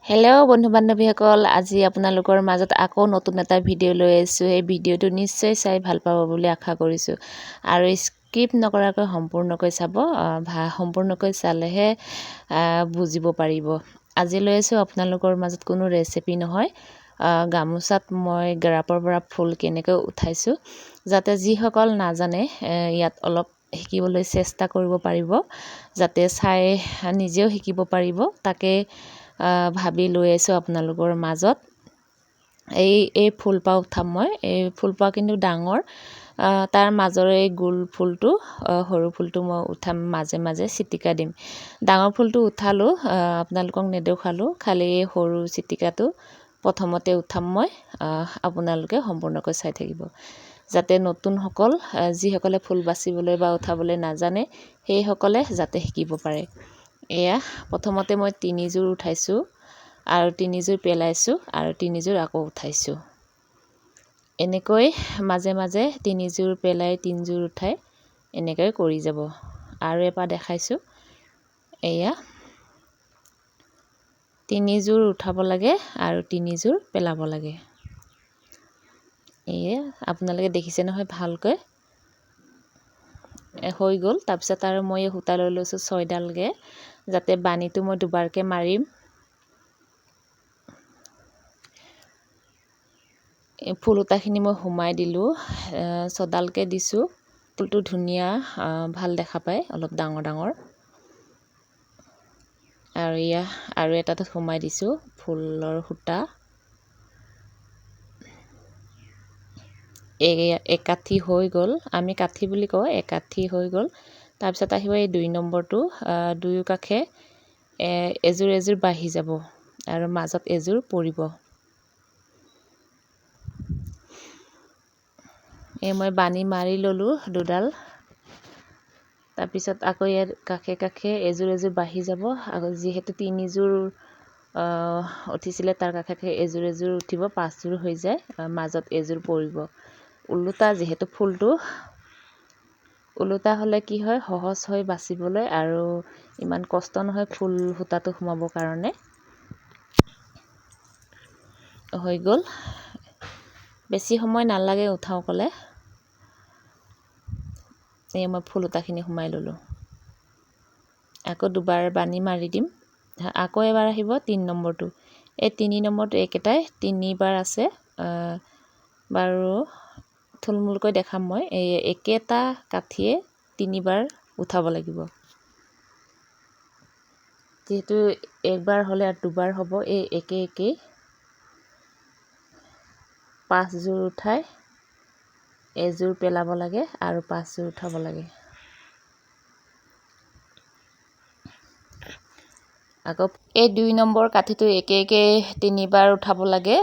Hello' বন্ধু বান্ধৱীসকল, আজি আপোনালোকৰ মাজত আকৌ নতুন এটা ভিডিঅ' লৈ আহিছোঁ। এই ভিডিঅ'টো নিশ্চয় চাই ভাল পাব বুলি আশা কৰিছোঁ আৰু স্কিপ নকৰাকৈ সম্পূৰ্ণকৈ চাব। সম্পূৰ্ণকৈ চালেহে বুজিব পাৰিব। আজি লৈ আছোঁ আপোনালোকৰ মাজত কোনো ৰেচিপি নহয়, গামোচাত মই গ্ৰাফৰ পৰা ফুল কেনেকৈ উঠাইছোঁ, যাতে যিসকল নাজানে ইয়াত অলপ শিকিবলৈ চেষ্টা কৰিব পাৰিব, যাতে চাই নিজেও শিকিব পাৰিব। তাকে ভাবি লৈ আছোঁ আপোনালোকৰ মাজত। এই ফুলপাহ উঠাম মই। এই ফুলপাহ কিন্তু ডাঙৰ, তাৰ মাজৰ এই গোল ফুলটো, সৰু ফুলটো মই উঠাম, মাজে মাজে চিটিকা দিম। ডাঙৰ ফুলটো উঠালোঁ, আপোনালোকক নেদেখালোঁ, খালি এই সৰু চিটিকাটো প্ৰথমতে উঠাম মই। আপোনালোকে সম্পূৰ্ণকৈ চাই থাকিব, যাতে নতুনসকল, যিসকলে ফুল বাচিবলৈ বা উঠাবলৈ নাজানে, সেইসকলে যাতে শিকিব পাৰে। এয়া প্ৰথমতে মই 3যোৰ উঠাইছোঁ আৰু 3যোৰ পেলাইছোঁ আৰু 3যোৰ আকৌ উঠাইছোঁ। এনেকৈ মাজে মাজে 3যোৰ পেলাই 3যোৰ উঠাই এনেকৈ কৰি যাব। আৰু এবাৰ দেখাইছোঁ। এয়া 3যোৰ উঠাব লাগে আৰু 3যোৰ পেলাব লাগে। এয়া আপোনালোকে দেখিছে নহয় ভালকৈ হৈ গ'ল। তাৰপিছত আৰু মই সূতা লৈ লৈছোঁ 6ডালকৈ, যাতে বানীটো মই দুবাৰকৈ মাৰিম। ফুল সূতাখিনি মই সোমাই দিলোঁ, 6ডালকৈ দিছোঁ। ফুলটো ধুনীয়া, ভাল দেখা পায়, অলপ ডাঙৰ ডাঙৰ। আৰু এয়া আৰু এটাত সোমাই দিছোঁ ফুলৰ সূতা। একাঠি হৈ গ'ল, আমি কাঠি বুলি কওঁ, একাঠি হৈ গ'ল। তাৰপিছত আহিব এই 2 নম্বৰটো, দুয়ো কাষে এযোৰ এযোৰ বাঢ়ি যাব আৰু মাজত এযোৰ পৰিব। মই বানি মাৰি ল'লোঁ 2ডাল। তাৰপিছত আকৌ ইয়াৰ কাষে কাষে এযোৰ এযোৰ বাঢ়ি যাব। আকৌ যিহেতু 3যোৰ উঠিছিলে, তাৰ কাষে কাষে এযোৰ এযোৰ উঠিব, 5যোৰ হৈ যায়, মাজত এযোৰ পৰিব। ওলোটা, যিহেতু ফুলটো ওলোটা হ'লে কি হয়, সহজ হয় বাচিবলৈ আৰু ইমান কষ্ট নহয় ফুল সূতাটো সোমাবৰ কাৰণে। হৈ গ'ল, বেছি সময় নালাগে উঠাওঁ ক'লে। মই ফুল সূতাখিনি সোমাই ল'লোঁ। আকৌ দুবাৰ বানি মাৰি দিম। আকৌ এবাৰ আহিব 3 নম্বৰটো। এই 3 নম্বৰটো একেটাই 3বাৰ আছে। বাৰু থুলমূলকৈ দেখাম মই। এই একেটা কাঠিয়ে 3বাৰ উঠাব লাগিব। যিহেতু একবাৰ হ'লে আৰু দুবাৰ হ'ব, এই একেই 5যোৰ উঠাই এযোৰ পেলাব লাগে আৰু 5যোৰ উঠাব লাগে। আকৌ এই 2 নম্বৰ কাঠিটো একে 3বাৰ উঠাব লাগে।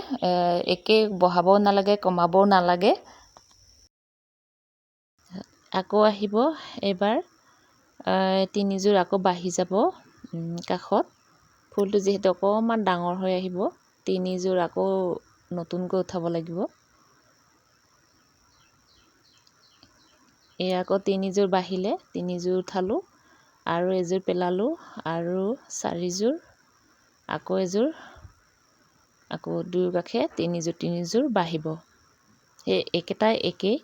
একে বহাবও নালাগে, কমাবও নালাগে। আকৌ আহিব এইবাৰ 3যোৰ আকৌ বাঢ়ি যাব কাষত। ফুলটো যিহেতু অকণমান ডাঙৰ হৈ আহিব, 3যোৰ আকৌ নতুনকৈ উঠাব লাগিব। এই আকৌ 3যোৰ বাঢ়িলে 3যোৰ উঠালোঁ আৰু এযোৰ পেলালোঁ আৰু 4যোৰ, আকৌ এযোৰ, আকৌ দুয়ো কাষে 3যোৰ বাঢ়িব। সেই একেটাই একেই,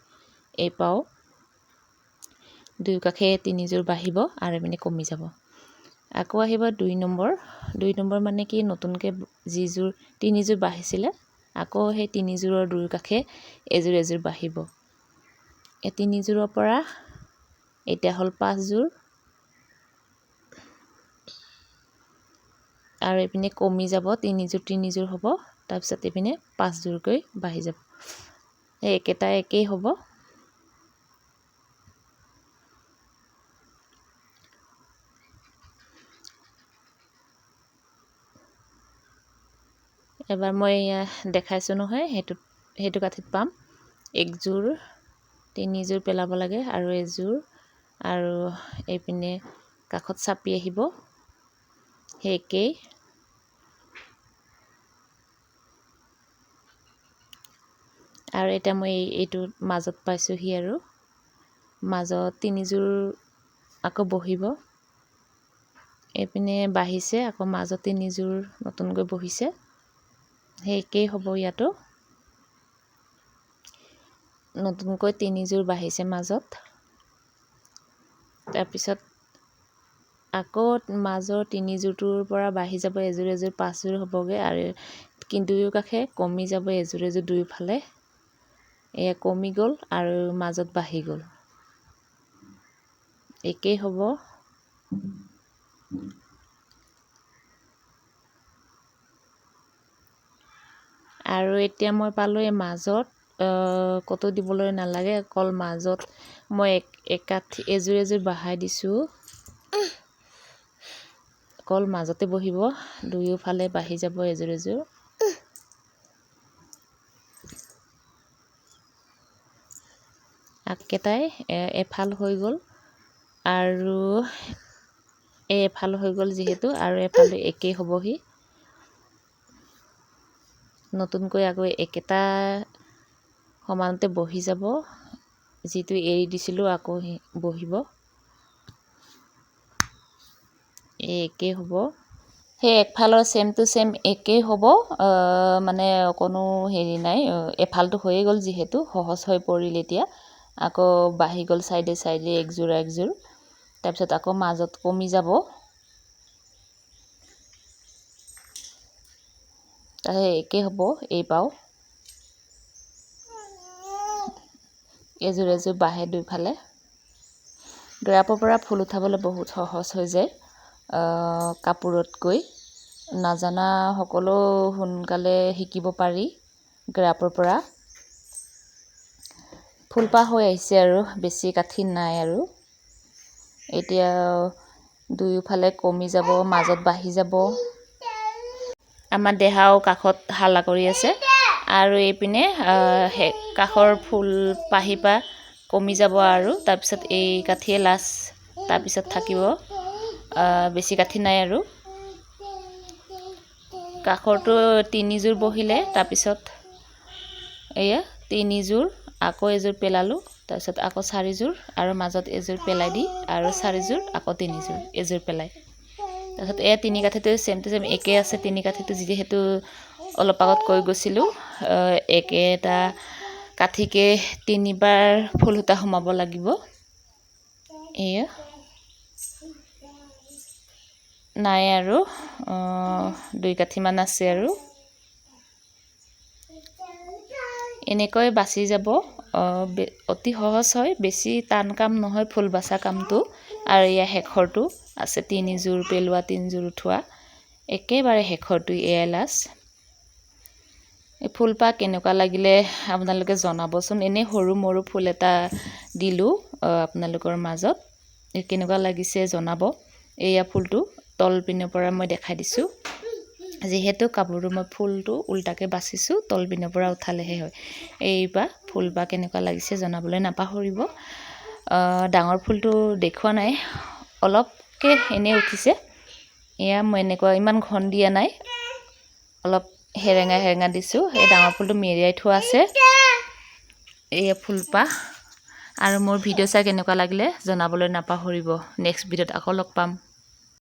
এই পাও দুয়ো কাষে 3যোৰ বাঢ়িব আৰু এপিনে কমি যাব। আকৌ আহিব 2 নম্বৰ। 2 নম্বৰ মানে কি, নতুনকৈ 3যোৰ বাঢ়িছিলে, আকৌ সেই 3যোৰৰ দুয়ো কাষে এযোৰ এযোৰ বাঢ়িব। এই 3যোৰৰ পৰা এতিয়া হ'ল 5যোৰ আৰু এইপিনে কমি যাব, 3যোৰ হ'ব। তাৰপিছত এইপিনে 5যোৰকৈ বাঢ়ি যাব। এই একেটাই একেই হ'ব। এবাৰ মই দেখাইছোঁ নহয়, সেইটো কাঠিত পাম। একযোৰ 3যোৰ পেলাব লাগে আৰু এযোৰ, আৰু এইপিনে কাষত চাপি আহিব, সেই একেই। আৰু এতিয়া মই এইটো মাজত পাইছোঁহি, আৰু মাজত 3যোৰ আকৌ বহিব। এইপিনে বাঢ়িছে, আকৌ মাজত তিনিযোৰ নতুনকৈ বহিছে। সেই একেই হ'ব ইয়াতো, নতুনকৈ তিনিযোৰ বাঢ়িছে মাজত। তাৰপিছত আকৌ মাজৰ তিনিযোৰটোৰ পৰা বাঢ়ি যাব এযোৰ এযোৰ 5যোৰ হ'বগৈ, আৰু কিন্তু দুয়ো কাষে কমি যাব এযোৰ এযোৰ দুয়োফালে। এয়া কমি গ'ল আৰু মাজত বাঢ়ি গ'ল, একেই হ'ব। আৰু এতিয়া মই পালোঁ এই মাজত, ক'তো দিবলৈ নালাগে, অকল মাজত মই একাঠি এযোৰ এযোৰ বঢ়াই দিছোঁ, অকল মাজতে বহিব, দুয়োফালে বাঢ়ি যাব এযোৰ এযোৰ। আগকেইটাই এফাল হৈ গ'ল, আৰু এফাল হৈ গ'ল যিহেতু, আৰু এফাল একেই হ'বহি। নতুনকৈ আকৌ একেটা সমানতে বহি যাব, যিটো এৰি দিছিলোঁ আকৌ বহিব, একেই হ'ব। সেই একফালৰ ছেম টু ছেম একেই হ'ব, মানে কোনো হেৰি নাই, এফালটো হৈয়ে গ'ল যিহেতু সহজ হৈ পৰিল। এতিয়া আকৌ বাঢ়ি গ'ল চাইডে চাইডে একযোৰ একযোৰ, তাৰপিছত আকৌ মাজত কমি যাব, একেই হ'ব। এইবাও এযোৰ এযোৰ বাঢ়ে দুইফালে। গ্ৰাফৰ পৰা ফুল উঠাবলৈ বহুত সহজ হৈ যায় কাপোৰতকৈ। নাজানা সকলো সোনকালে শিকিব পাৰি গ্ৰাফৰ পৰা। ফুলপাহ হৈ আহিছে আৰু বেছি কাঠি নাই আৰু। এতিয়া দুয়োফালে কমি যাব, মাজত বাঢ়ি যাব। আমাৰ দেহাও কাষত হাল্লা কৰি আছে, আৰু এইপিনে কাষৰ ফুল পাহিপা কমি যাব, আৰু তাৰপিছত এই কাঠিয়ে লাষ্ট, তাৰপিছত থাকিব বেছি কাঠি নাই আৰু। কাষৰটো তিনিযোৰ বহিলে, তাৰপিছত এয়া তিনিযোৰ, আকৌ এযোৰ পেলালোঁ, তাৰপিছত আকৌ চাৰিযোৰ, আৰু মাজত এযোৰ পেলাই দি আৰু চাৰিযোৰ, আকৌ তিনিযোৰ এযোৰ পেলাই, তাৰপিছত এয়া তিনি কাঠিটো ছেম টু ছেম একে আছে। তিনি কাঠিটো যিহেতু অলপ আগত কৈ গৈছিলোঁ, একেটা কাঠিকে তিনিবাৰ ফুল সূতা সোমাব লাগিব। এয়া নাই আৰু দুই কাঠিমান আছে আৰু। এনেকৈ বাচি যাব, অতি সহজ হয়, বেছি টান কাম নহয় ফুল বাচা কামটো। আৰু এয়া শেষৰটো আছে, তিনিযোৰ পেলোৱা তিনিযোৰ উঠোৱা, একেবাৰে শেষৰটো এয়াই লাষ্ট। এই ফুলপাহ কেনেকুৱা লাগিলে আপোনালোকে জনাবচোন। এনেই সৰু মৰু ফুল এটা দিলোঁ আপোনালোকৰ মাজত, কেনেকুৱা লাগিছে জনাব। এয়া ফুলটো তল পিনৰ পৰা মই দেখাই দিছোঁ, যিহেতু কাপোৰটো মই ফুলটো উল্টাকৈ বাচিছোঁ, তল পিনৰ পৰা উঠালেহে হয়। এইবা ফুলপাহ কেনেকুৱা লাগিছে জনাবলৈ নাপাহৰিব। ডাঙৰ ফুলটো দেখুওৱা নাই, অলপকৈ এনেই উঠিছে। এয়া মই এনেকুৱা ইমান ঘন দিয়া নাই, অলপ সেৰেঙা সেৰেঙা দিছোঁ। এই ডাঙৰ ফুলটো মেৰিয়াই থোৱা আছে। এয়া ফুলপাহ। আৰু মোৰ ভিডিঅ' চাই কেনেকুৱা লাগিলে জনাবলৈ নাপাহৰিব। নেক্সট ভিডিঅ'ত আকৌ লগ পাম।